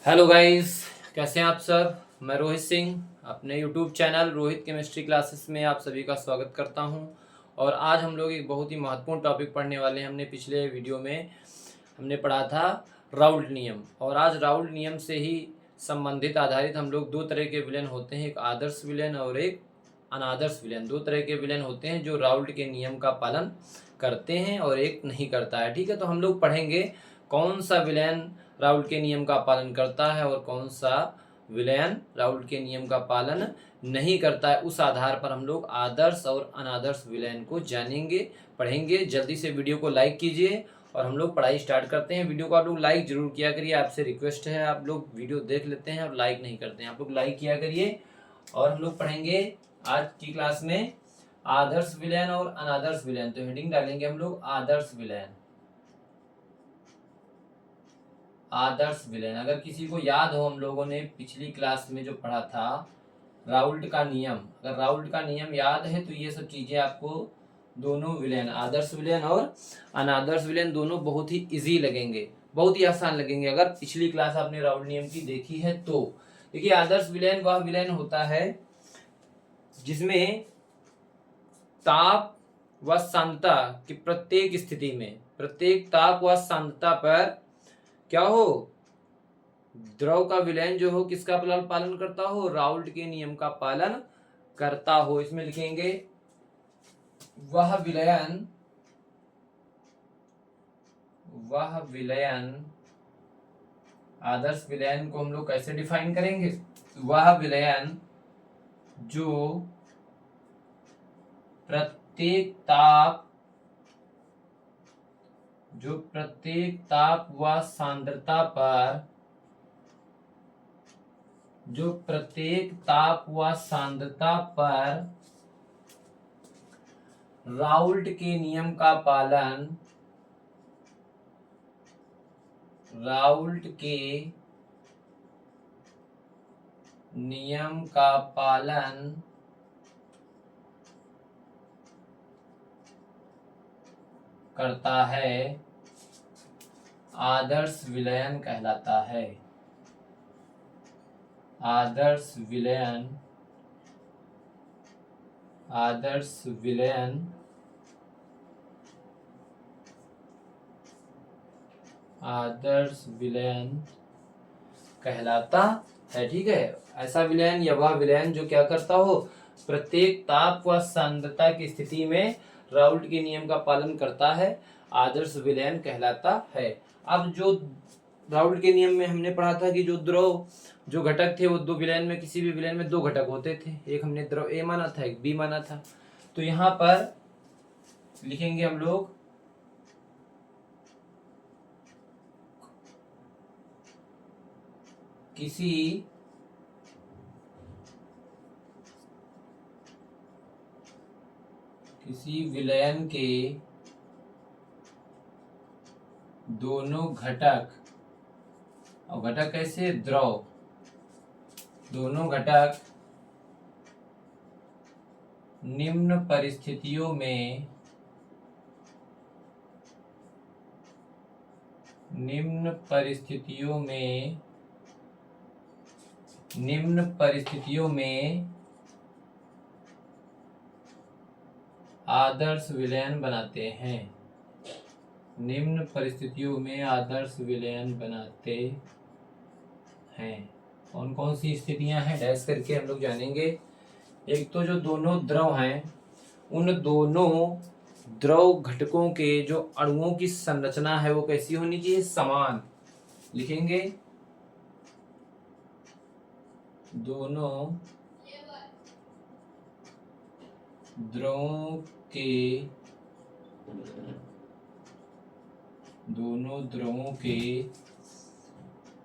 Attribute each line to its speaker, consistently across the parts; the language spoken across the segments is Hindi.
Speaker 1: हेलो गाइस, कैसे हैं आप सब। मैं रोहित सिंह अपने YouTube channel Rohit chemistry classes में आप सभी का स्वागत करता हूं। और आज हम लोग एक बहुत ही महत्वपूर्ण टॉपिक पढ़ने वाले हैं। हमने पिछले वीडियो में हमने पढ़ा था राउल्ट नियम, और आज राउल्ट नियम से ही संबंधित आधारित हम लोग दो तरह के विलेन होते हैं, एक आदर्श विलेन और एक अनादर्श विलेन। दो तरह के विलेन होते हैं जो राउल्ट के नियम का पालन करते हैं और एक नहीं करता है। ठीक है, तो हम लोग पढ़ेंगे कौन सा विलेन राउल्ट के नियम का पालन करता है और कौन सा विलेन राउल्ट के नियम का पालन नहीं करता है। उस आधार पर हम लोग आदर्श और अनादर्श विलेन को जानेंगे, पढ़ेंगे। जल्दी से वीडियो को लाइक कीजिए और हम लोग पढ़ाई स्टार्ट करते हैं। वीडियो को आप लोग लाइक जरूर किया करिए, आपसे रिक्वेस्ट है। आप लोग वीडियो देख लेते हैं और लाइक नहीं करते हैं, आप लोग लाइक किया करिए। और हम लोग पढ़ेंगे आज की क्लास में आदर्श विलेन और अनादर्श विलेन। तो हेडिंग डालेंगे हम लोग आदर्श विलेन। आदर्श विलेन, अगर किसी को याद हो, हम लोगों ने पिछली क्लास में जो पढ़ा था राउल्ट का नियम, अगर राउल्ट का नियम याद है तो ये सब चीजें आपको दोनों विलेन, आदर्श विलेन और अनादर्श विलेन, दोनों बहुत ही इजी लगेंगे, बहुत ही आसान लगेंगे अगर पिछली क्लास आपने राउल्ट नियम की देखी है तो। देखिए, आदर्श विलेन वह विलेन होता है जिसमें ताप व सांद्रता की प्रत्येक स्थिति में, प्रत्येक ताप व सांद्रता पर क्या हो, द्रव का विलयन जो हो किसका पालन करता हो, राउल्ट के नियम का पालन करता हो। इसमें लिखेंगे वह विलयन, आदर्श विलयन को हम लोग कैसे डिफाइन करेंगे, वह विलयन जो प्रत्येक ताप व सांद्रता पर, जो प्रत्येक ताप व सांद्रता पर राउल्ट के नियम का पालन, राउल्ट के नियम का पालन करता है, आदर्श विलयन कहलाता है। आदर्श विलयन, आदर्श विलयन, आदर्श विलयन कहलाता है। ठीक है, ऐसा विलयन या वह विलयन जो क्या करता हो, प्रत्येक ताप व सांद्रता की स्थिति में राउल्ट के नियम का पालन करता है, आदर्श विलयन कहलाता है। अब जो राउल्ट के नियम में हमने पढ़ा था कि जो द्रव, जो घटक थे वो दो विलयन में, किसी भी विलयन में दो घटक होते थे, एक हमने द्रव ए माना था, एक बी माना था। तो यहां पर लिखेंगे हम लोग किसी विलयन के दोनों घटक, और घटक कैसे, द्रव, दोनों घटक निम्न परिस्थितियों में, निम्न परिस्थितियों में आदर्श विलयन बनाते हैं, निम्न परिस्थितियों में आदर्श विलयन बनाते हैं। कौन कौन सी स्थितियां हैं डैश करके हम लोग जानेंगे। एक तो जो दोनों द्रव हैं, उन दोनों द्रव घटकों के जो अणुओं की संरचना है वो कैसी होनी चाहिए, समान। लिखेंगे दोनों द्रवों के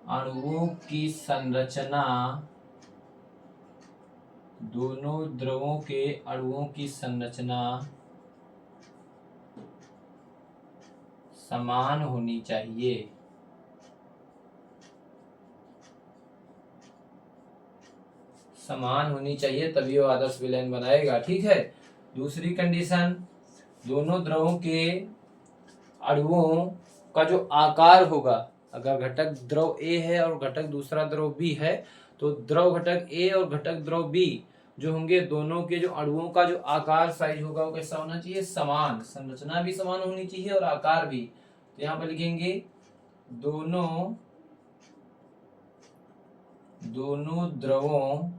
Speaker 1: अणुओं की संरचना, दोनों द्रवों के अणुओं की संरचना समान होनी चाहिए, समान होनी चाहिए, तभी वो आदर्श विलयन बनाएगा। ठीक है। दूसरी कंडीशन, दोनों द्रवों के अणुओं का जो आकार होगा अगर घटक द्रव ए है और घटक दूसरा द्रव बी है तो द्रव घटक ए और घटक द्रव बी जो होंगे दोनों के जो अणुओं का जो आकार साइज होगा वो कैसा होना चाहिए, समान। संरचना भी समान होनी चाहिए और आकार भी। तो यहाँ पर लिखेंगे दोनों द्रवों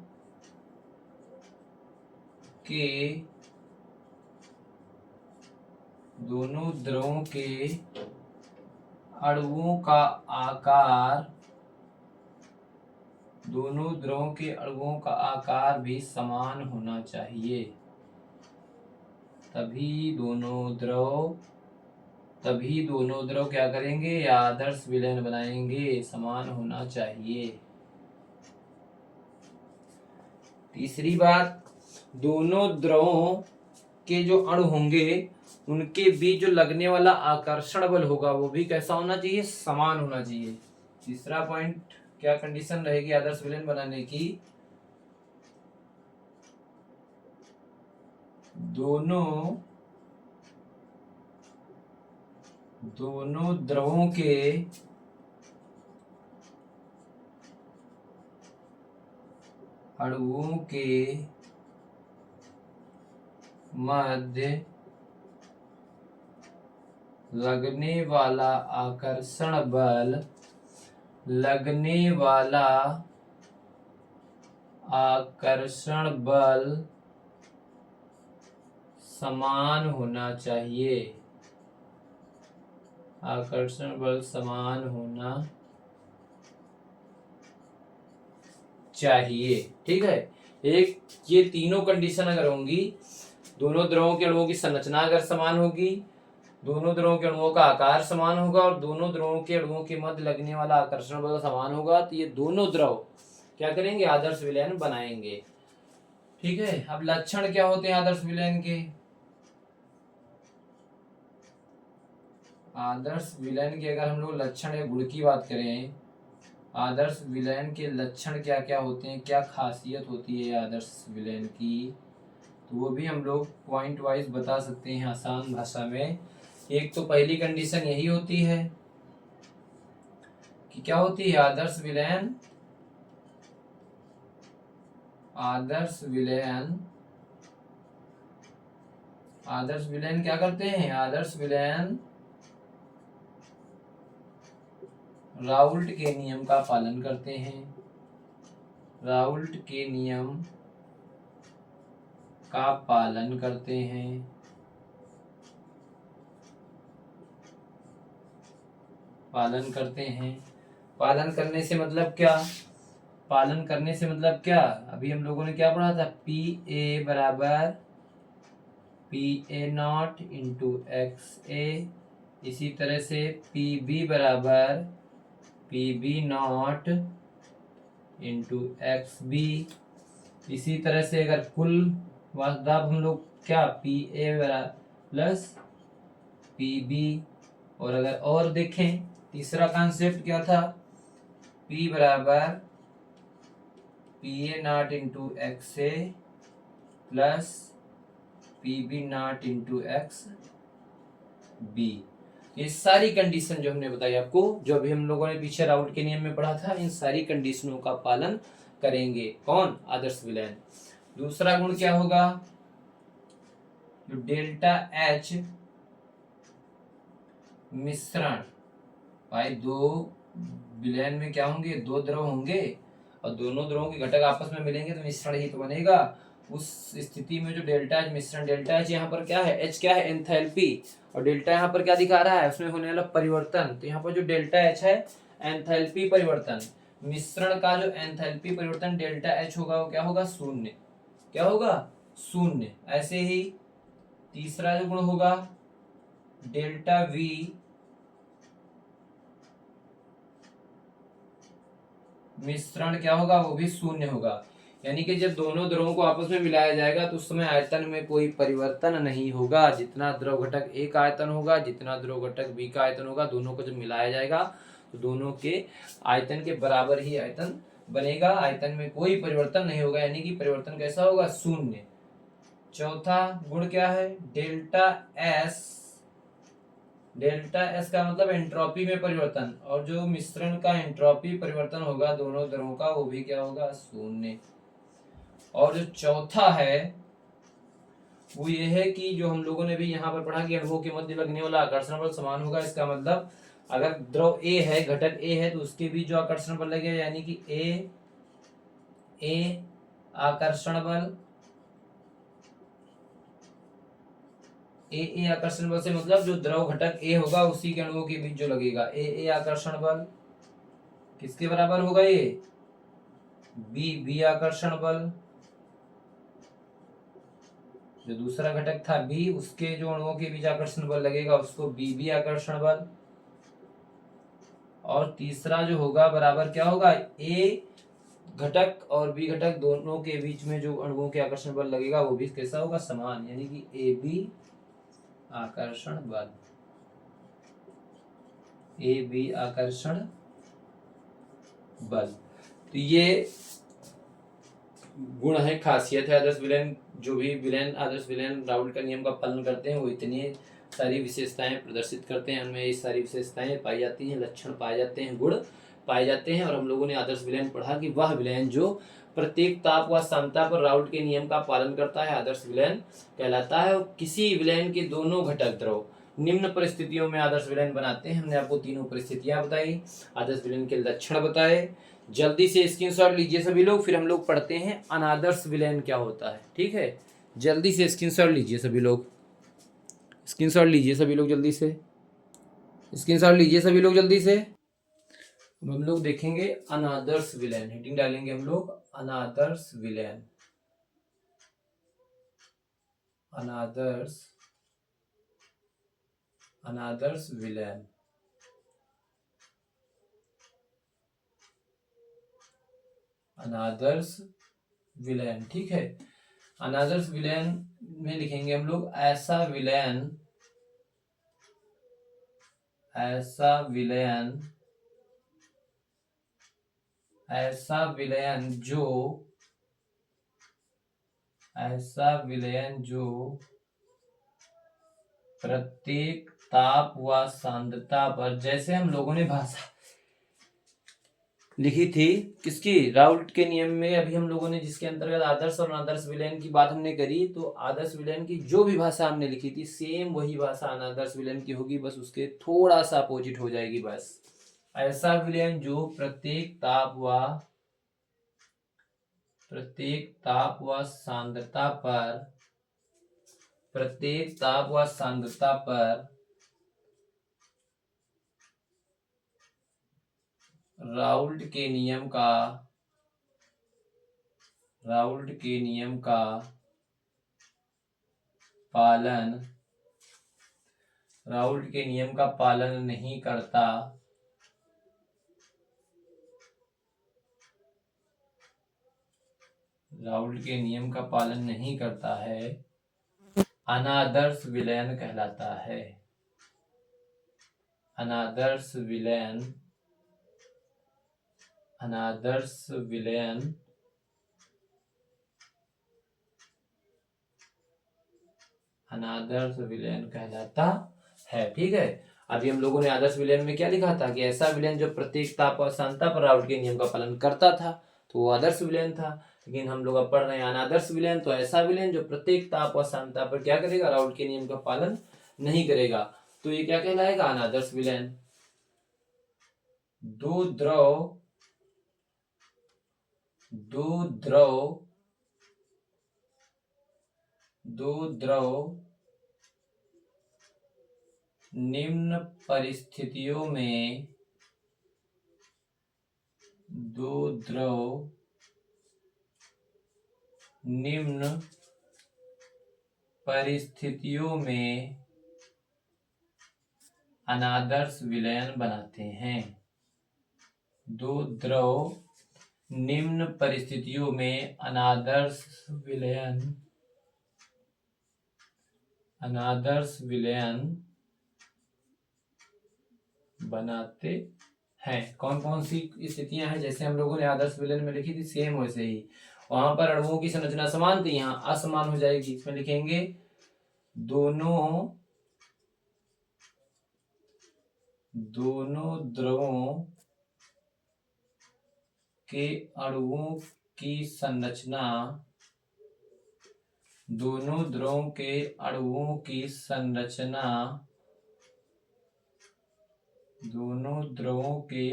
Speaker 1: के अणुओं का आकार भी समान होना चाहिए, तभी दोनों द्रव क्या करेंगे, आदर्श विलयन बनाएंगे। समान होना चाहिए। तीसरी बात, दोनों द्रवों के जो अणु होंगे उनके बीच जो लगने वाला आकर्षण बल होगा वो भी कैसा होना चाहिए, समान होना चाहिए। तीसरा पॉइंट क्या कंडीशन रहेगी आदर्श विलयन बनाने की, दोनों द्रवों के अणुओं के मध्य लगने वाला आकर्षण बल समान होना चाहिए। आकर्षण बल समान होना चाहिए। ठीक है, एक ये तीनों कंडीशन अगर होंगी, दोनों द्रवों के अणुओं की संरचना अगर समान होगी, दोनों द्रवों के अणुओं का आकार समान होगा और दोनों द्रवों के अणुओं के मध्य लगने वाला आकर्षण बल समान होगा, तो ये दोनों द्रव क्या करेंगे, आदर्श विलयन बनाएंगे। ठीक है, अब लक्षण क्या होते हैं आदर्श विलयन के। आदर्श विलयन के अगर हम लोग लक्षण या गुण की बात करें, आदर्श विलयन के लक्षण क्या क्या होते हैं, क्या खासियत होती है आदर्श विलयन की, तो वो भी हम लोग पॉइंट वाइज बता सकते हैं आसान भाषा में। एक तो पहली कंडीशन यही होती है कि क्या होती है, आदर्श विलयन क्या करते हैं, आदर्श विलयन राउल्ट के नियम का पालन करते हैं। राउल्ट के नियम का पालन करते हैं। पालन करने से मतलब क्या, अभी हम लोगों ने क्या पढ़ा था, PA बराबर PA0 इंटू XA, इसी तरह से PB बराबर PB0 इंटू XB, इसी तरह से अगर कुल वास्तव हम लोग क्या PA प्लस PB, और अगर और देखें तीसरा कॉन्सेप्ट क्या था, P बराबर PA0 into XA plus PB0 into XB। ये सारी कंडीशन जो हमने बताई आपको, जो अभी हम लोगों ने पीछे राउल्ट के नियम में पढ़ा था, इन सारी कंडीशनों का पालन करेंगे कौन, आदर्श विलयन। दूसरा गुण क्या होगा, जो डेल्टा H मिश्रण, भाई दो विलयन में क्या होंगे, दो द्रव होंगे और दोनों द्रवों के घटक आपस में मिलेंगे तो मिश्रण ही तो बनेगा। उस स्थिति में जो डेल्टा H मिश्रण, डेल्टा H यहाँ पर क्या है, H क्या है, एंथैल्पी, और डेल्टा यहाँ पर क्या दिखा रहा है, उसमें होने वाला परिवर्तन। तो यहाँ पर जो डेल्टा H है एंथैल्पी परिवर्तन, मिश्रण का जो एंथैल्पी परिवर्तन डेल्टा H होगा वो क्या होगा, शून्य। क्या होगा, शून्य। ऐसे ही तीसरा जो गुण होगा डेल्टा V मिश्रण क्या होगा, वो भी शून्य होगा। यानी कि जब दोनों द्रवों को आपस में मिलाया जाएगा तो उस समय आयतन में कोई परिवर्तन नहीं होगा। जितना द्रव घटक A का आयतन होगा, जितना द्रव घटक B का आयतन होगा, दोनों को जब मिलाया जाएगा तो दोनों के आयतन के बराबर ही आयतन बनेगा। आयतन में कोई परिवर्तन नहीं होगा, यानी कि परिवर्तन कैसा होगा, शून्य। चौथा गुण क्या है, डेल्टा S डेल्टा एस का मतलब एंट्रोपी में परिवर्तन, और जो मिश्रण का एंट्रोपी परिवर्तन होगा दोनों द्रवों का वो भी क्या होगा, शून्य। और जो चौथा है वो ये है कि जो हम लोगों ने भी यहाँ पर पढ़ा कि अणुओं के मध्य लगने वाला आकर्षण बल समान होगा। इसका मतलब अगर द्रव ए है, घटक ए है, तो उसके बीच जो आकर्षण बल लगेगा यानी कि ए आकर्षण बल, ए आकर्षण बल से मतलब जो द्रव घटक ए होगा उसी के अणुओं के बीच जो लगेगा ए आकर्षण बल किसके बराबर होगा, ये बी आकर्षण बल। जो दूसरा घटक था बी, उसके जो अणुओं के बीच आकर्षण बल लगेगा उसको बी आकर्षण बल। और तीसरा जो होगा बराबर क्या होगा, ए घटक और बी घटक दोनों के बीच में जो अणुओं के आकर्षण बल लगेगा वो भी कैसा होगा, समान, यानी कि ए बी आकर्षण बल, ए बी आकर्षण बल। तो ये गुण है, खासियत है आदर्श विलयन। जो भी विलयन आदर्श विलयन राउल्ट का नियम का पालन करते हैं वो इतनी सारी विशेषताएं प्रदर्शित करते हैं, उनमें ये सारी विशेषताएं पाई जाती हैं, लक्षण पाए जाते हैं, गुण पाए जाते हैं। और हम लोगों ने आदर्श विलयन पढ़ा कि वह विलयन जो प्रत्येक ताप व सान्द्रता पर राउल्ट के नियम का पालन करता है आदर्श विलयन कहलाता है। और किसी विलयन के दोनों घटक द्रव निम्न परिस्थितियों में आदर्श विलयन बनाते हैं। हमने आपको तीनों परिस्थितियां बताई, आदर्श विलयन के लक्षण बताए। जल्दी से स्क्रीनशॉट लीजिए सभी लोग, फिर हम लोग पढ़ते हैं अनादर्श विलयन क्या होता है। ठीक है, जल्दी से स्क्रीनशॉट लीजिए सभी लोग, स्क्रीनशॉट लीजिए सभी लोग जल्दी से, स्क्रीनशॉट लीजिए सभी लोग जल्दी से। अब हम लोग देखेंगे अनादर्श विलयन, हेडिंग डालेंगे हम लोग अनादर्श विलयन, अनादर्श विलयन। अनादर्श विलयन, ठीक है। अनादर्श विलयन में लिखेंगे हम लोग ऐसा विलयन जो प्रत्येक ताप व सांद्रता पर, जैसे हम लोगों ने भाषा लिखी थी किसकी, राउल्ट के नियम में, अभी हम लोगों ने जिसके अंतर्गत आदर्श और अनादर्श विलयन की बात हमने करी, तो आदर्श विलयन की जो भी भाषा हमने लिखी थी सेम वही भाषा अनादर्श विलयन की होगी, बस उसके थोड़ा सा अपोजिट हो जाएगी। बस ऐसा विलयन जो प्रत्येक ताप व सांद्रता पर राउल्ट के नियम का पालन नहीं करता, है, अनादर्श विलयन कहलाता है। अनादर्श विलयन कहलाता है। ठीक है, अभी हम लोगों ने आदर्श विलयन में क्या लिखा था कि ऐसा विलयन जो प्रत्येक ताप और सांद्रता पर राउल्ट के नियम का पालन करता था, तो वो आदर्श विलयन था। लेकिन हम लोग अब पढ़ रहे हैं अनादर्श विलयन, तो ऐसा विलयन जो प्रत्येक ताप और सांद्रता पर क्या करेगा, राउल्ट के नियम का पालन नहीं करेगा, तो ये क्या कहलाएगा, अनादर्श विलयन। दो द्रव निम्न परिस्थितियों में अनादर्श विलयन बनाते हैं। दो द्रव निम्न परिस्थितियों में अनादर्श विलयन बनाते हैं। कौन कौन सी स्थितियां हैं, जैसे हम लोगों ने आदर्श विलयन में लिखी थी सेम वैसे ही, वहां पर अणुओं की संरचना समान थी, यहाँ असमान हो जाएगी। इसमें लिखेंगे दोनों दोनों द्रवों के अणुओं की संरचना, दोनों द्रवों के अणुओं की संरचना, दोनों द्रवों के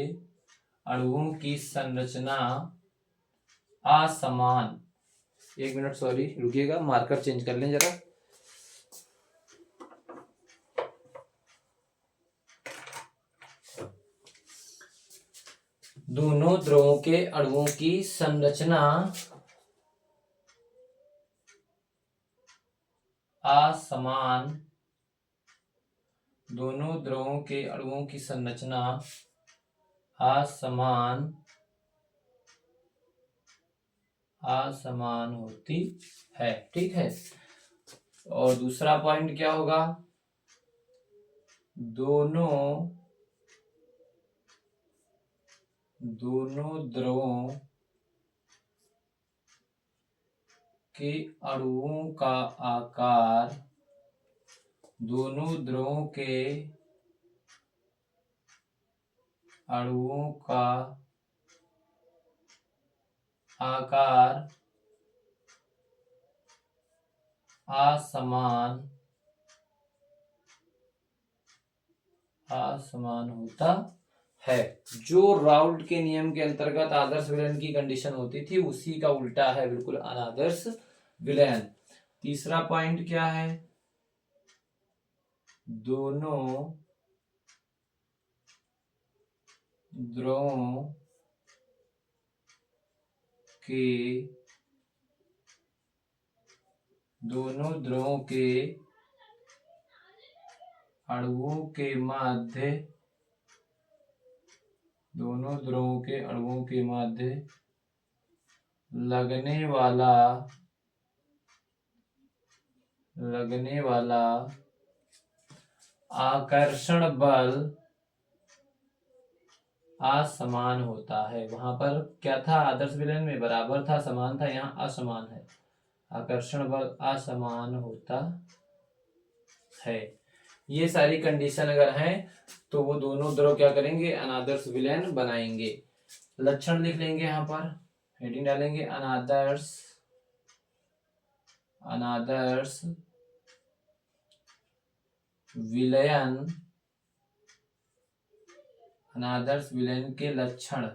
Speaker 1: अणुओं की संरचना असमान। एक मिनट, सॉरी रुकिएगा, मार्कर चेंज कर लें जरा। दोनों द्रवों के अणुओं की संरचना असमान, दोनों द्रवों के अणुओं की संरचना असमान होती है। ठीक है। और दूसरा पॉइंट क्या होगा? दोनों द्रवों के अणुओं का आकार, दोनों द्रवों के अणुओं का आकार असमान होता है। जो राउल्ट के नियम के अंतर्गत आदर्श विलयन की कंडीशन होती थी, उसी का उल्टा है बिल्कुल अनादर्श विलयन। तीसरा पॉइंट क्या है? दोनों द्रवों के अणुओं के मध्य, दोनों द्रवों के अणुओं के मध्य लगने वाला आकर्षण बल असमान होता है। वहां पर क्या था? आदर्श विलयन में बराबर था, समान था, यहाँ असमान है। आकर्षण बल असमान होता है। ये सारी कंडीशन अगर हैं तो वो दोनों द्रव क्या करेंगे? अनादर्श विलयन बनाएंगे। लक्षण लिख लेंगे, यहाँ पर हेडिंग डालेंगे अनादर्श विलयन, अनादर्श विलयन के लक्षण।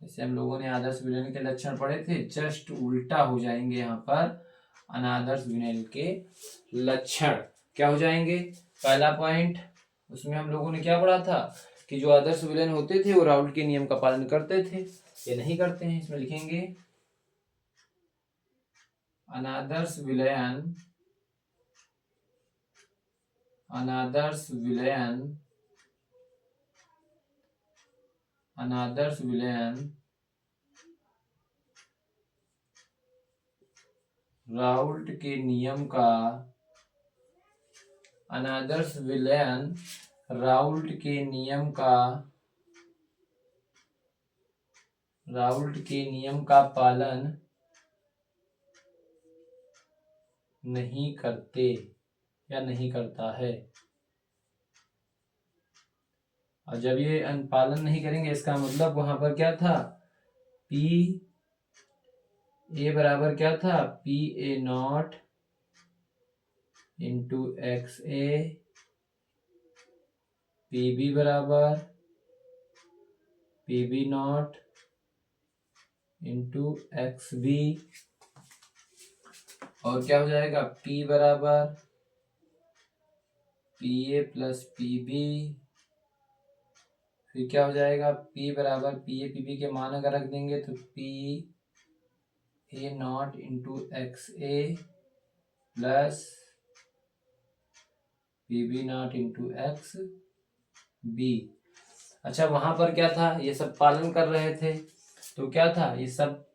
Speaker 1: जैसे हम लोगों ने आदर्श विलयन के लक्षण पढ़े थे, जस्ट उल्टा हो जाएंगे यहाँ पर अनादर्श विलयन के लक्षण। क्या हो जाएंगे? पहला पॉइंट, उसमें हम लोगों ने क्या पढ़ा था कि जो आदर्श विलयन होते थे वो राउल्ट के नियम का पालन करते थे, ये नहीं करते हैं। इसमें लिखेंगे अनादर्श विलयन राउल्ट के नियम का, अनादर्श विलयन राउल्ट के नियम का पालन नहीं करते या नहीं करता है। और जब ये पालन नहीं करेंगे, इसका मतलब वहां पर क्या था? पी ए बराबर क्या था? P A not into X A, P B बराबर P B not into X B. और क्या हो जाएगा? P बराबर P A plus P B. फिर क्या हो जाएगा? P बराबर पी ए पी बी के मान अगर रख देंगे तो P A not into X A plus P B not into X B. अच्छा, वहां पर क्या था? ये सब पालन कर रहे थे तो क्या था? ये सब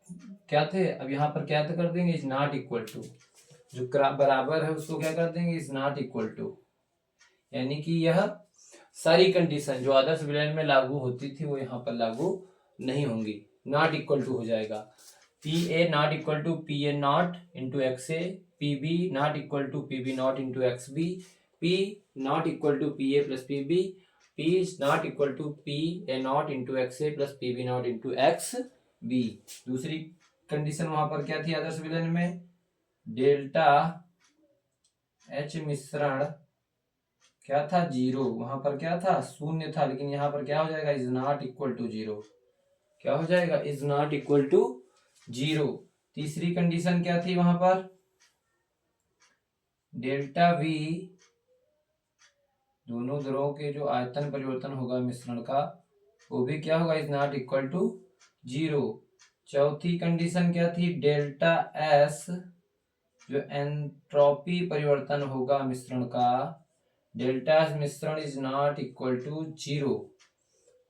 Speaker 1: क्या थे? अब यहाँ पर क्या तो कर देंगे? इज नॉट इक्वल टू, जो बराबर है उसको क्या कर देंगे? Is not equal to. यानी कि यह सारी कंडीशन जो आदर्श विलयन में लागू होती थी वो यहाँ पर लागू नहीं होंगी, नॉट इक्वल टू हो जाएगा। P A not equal to P A not into X A, P B not equal to P B not into X B, P not equal to P A plus P B, P is not equal to P A not into X A plus P B not into X B. दूसरी कंडीशन वहां पर क्या थी आदर्श विलयन में, डेल्टा एच मिश्रण क्या था, जीरो, वहां पर क्या था, शून्य था, लेकिन यहाँ पर क्या हो जाएगा, is not equal to zero, क्या हो जाएगा, is not equal to zero. तीसरी कंडीशन क्या थी वहां पर, डेल्टा वी, दोनों द्रवों के जो आयतन परिवर्तन होगा मिश्रण का वो भी क्या होगा, is not equal to zero. चौथी कंडीशन क्या थी, डेल्टा एस, जो एंट्रोपी परिवर्तन होगा मिश्रण का, डेल्टा एस मिश्रण is not equal to zero.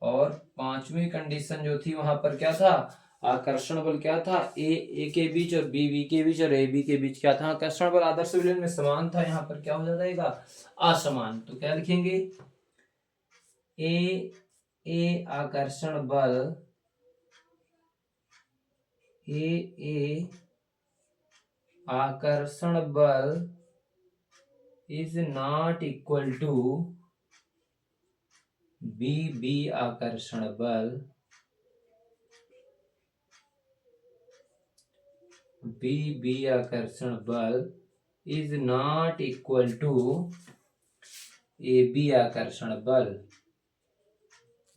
Speaker 1: और पांचवी कंडीशन जो थी वहां पर क्या था, आकर्षण बल क्या था, ए के बीच और बी के बीच और ए बी के बीच क्या था, आकर्षण बल आदर्श विलयन में समान था, यहाँ पर क्या हो जाएगा, असमान। तो क्या लिखेंगे, ए आकर्षण बल, ए आकर्षण बल is not equal to B आकर्षण बल, बी आकर्षण बल is not equal to A B आकर्षण बल,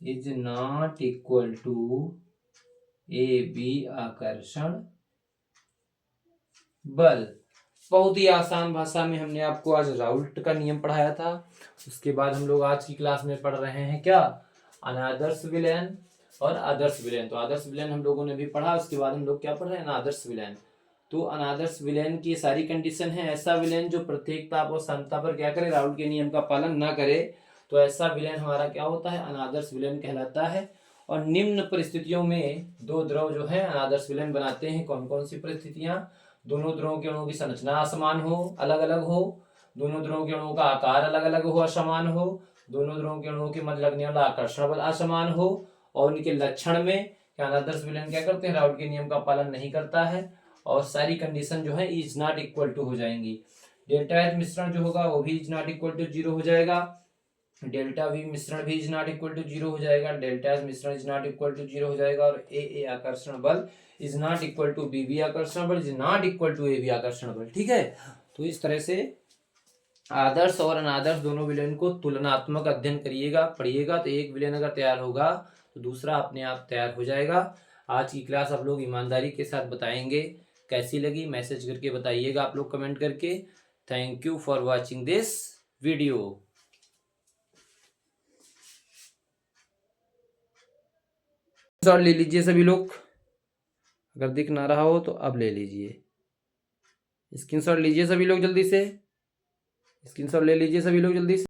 Speaker 1: is not equal to A B आकर्षण बल। बहुत ही आसान भाषा में हमने आपको आज राउल्ट का नियम पढ़ाया था। उसके बाद हम लोग आज की क्लास में पढ़ रहे हैं क्या, अनादर्श विलयन और आदर्श विलयन। तो आदर्श विलयन हम लोगों ने भी पढ़ा, उसके बाद हम लोग क्या पढ़ रहे हैं, अनादर्श विलयन। तो अनादर्श विलयन की सारी कंडीशन है, ऐसा विलयन जो प्रत्येक ताप और समता पर क्या करे, राउल्ट के नियम का पालन न करे, तो ऐसा विलयन हमारा क्या होता है, अनादर्श विलयन कहलाता है। और निम्न परिस्थितियों में दो द्रव जो है अनादर्श विलयन बनाते हैं। कौन कौन सी परिस्थितियां, दोनों द्रवों के अणुओं की संरचना असमान हो, अलग अलग हो, दोनों द्रवों के अणुओं का आकार अलग अलग हो, असमान हो, दोनों द्रवों के अणुओं के मध्य लगने वाला आकर्षण बल असमान हो, और उनके लक्षण में अनादर्श विलयन क्या करते हैं, राउल्ट के नियम का पालन नहीं करता है, और सारी कंडीशन जो है इज नॉट इक्वल टू हो जाएंगी। डेल्टा एच मिश्रण जो होगा वो भी is not equal to zero हो जाएगा, डेल्टा वी मिश्रण भी is not equal to zero हो जाएगा, डेल्टा एस मिश्रण is not equal to zero हो जाएगा, और ए आकर्षण बल is not equal to B आकर्षण बल is not equal to A B आकर्षण बल। ठीक है, तो इस तरह से आदर्श और अनादर्श दोनों विलयन को तुलनात्मक अध्ययन करिएगा, पढ़िएगा, तो एक विलयन अगर तैयार होगा तो दूसरा अपने आप तैयार हो जाएगा। आज की क्लास आप लोग ईमानदारी के साथ बताएंगे, कैसी लगी मैसेज करके बताइएगा आप लोग कमेंट करके। Thank you for watching this video. Screenshot ले लीजिए सभी लोग, अगर दिख ना रहा हो तो अब ले लीजिए, स्क्रीनशॉट लीजिए सभी लोग जल्दी से, स्क्रीनशॉट ले लीजिए सभी लोग जल्दी से।